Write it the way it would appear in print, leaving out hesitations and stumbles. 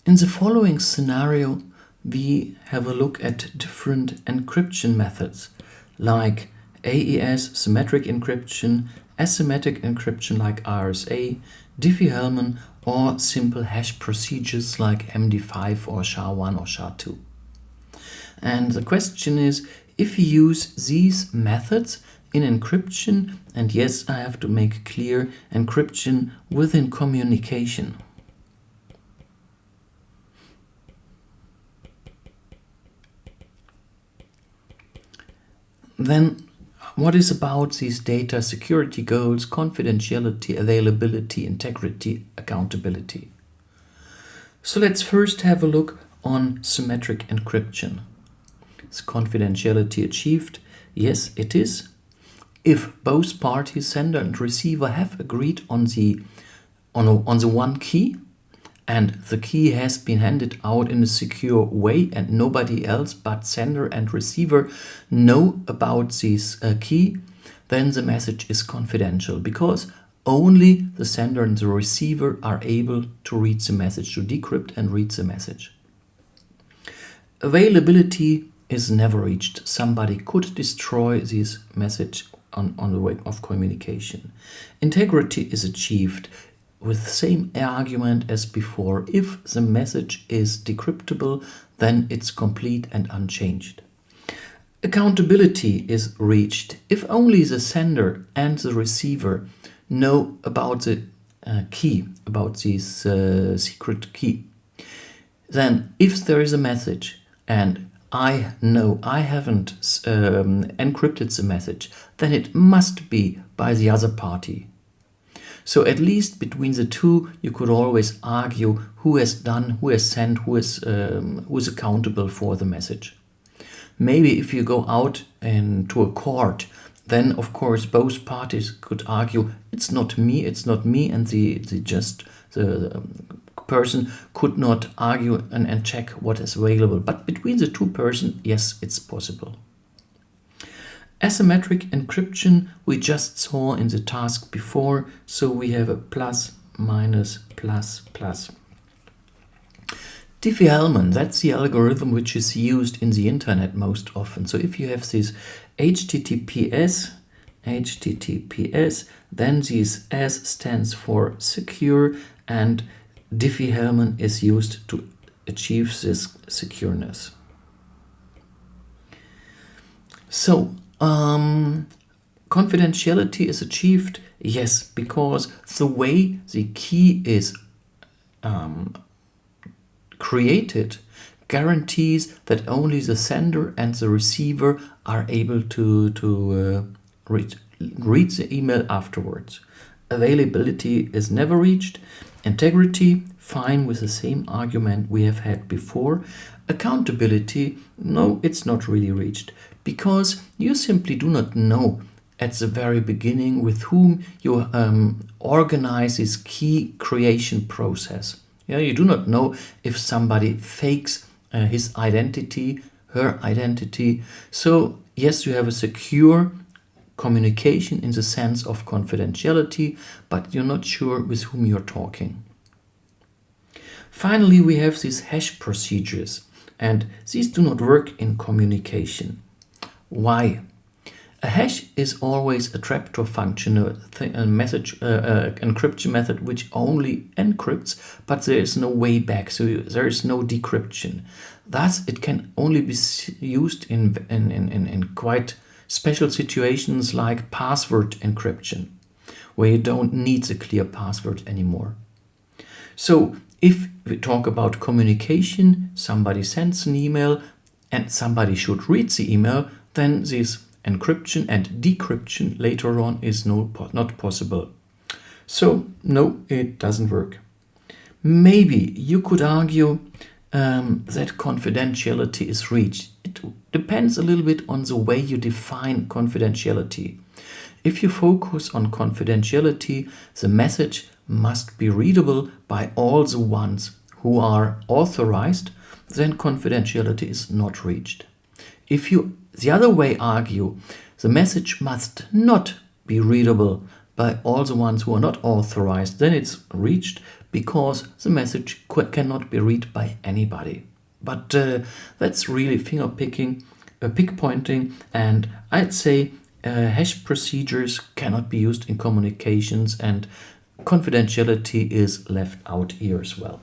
In the following scenario, we have a look at different encryption methods like AES, symmetric encryption, asymmetric encryption like RSA, Diffie-Hellman, or simple hash procedures like MD5 or SHA-1 or SHA-2. And the question is, if you use these methods in encryption, and yes, I have to make clear, encryption within communication. Then what is about these data security goals, confidentiality, availability, integrity, accountability? So let's first have a look on symmetric encryption. Is confidentiality achieved? Yes, it is. If both parties, sender and receiver, have agreed on the one key, and the key has been handed out in a secure way and nobody else but sender and receiver know about this key, then the message is confidential, because only the sender and the receiver are able to read the message, to decrypt and read the message. Availability is never reached. Somebody could destroy this message on the way of communication. Integrity is achieved with the same argument as before. If the message is decryptable, then it's complete and unchanged. Accountability is reached if only the sender and the receiver know about the key, about this secret key. Then if there is a message and I know I haven't encrypted the message, then it must be by the other party. So at least between the two, you could always argue who has done, who has sent, who is accountable for the message. Maybe if you go out to a court, then of course both parties could argue it's not me, and the person could not argue and check what is available. But between the two persons, yes, it's possible. Asymmetric encryption we just saw in the task before, so we have a plus, minus, plus, plus. Diffie-Hellman, that's the algorithm which is used in the internet most often. So if you have this HTTPS, then this S stands for secure, and Diffie-Hellman is used to achieve this secureness. So, confidentiality is achieved, yes, because the way the key is created guarantees that only the sender and the receiver are able to read the email afterwards. Availability is never reached. Integrity, fine, with the same argument we have had before. Accountability, no, it's not really reached, because you simply do not know at the very beginning with whom you organize this key creation process. Yeah, you do not know if somebody fakes his identity, her identity. So yes, you have a secure communication in the sense of confidentiality, but you're not sure with whom you're talking. Finally, we have these hash procedures, and these do not work in communication. Why? A hash is always a trapdoor function, a message encryption method which only encrypts, but there is no way back, so there is no decryption. Thus, it can only be used in quite special situations like password encryption, where you don't need the clear password anymore. So, if we talk about communication, somebody sends an email and somebody should read the email, then this encryption and decryption later on is not possible. So, no, it doesn't work. Maybe you could argue that confidentiality is reached. It depends a little bit on the way you define confidentiality. If you focus on confidentiality, the message must be readable by all the ones who are authorized, then confidentiality is not reached. If you the other way argue, the message must not be readable by all the ones who are not authorized, then it's reached, because the message cannot be read by anybody. But that's really finger picking, pick pointing, and I'd say hash procedures cannot be used in communications, and confidentiality is left out here as well.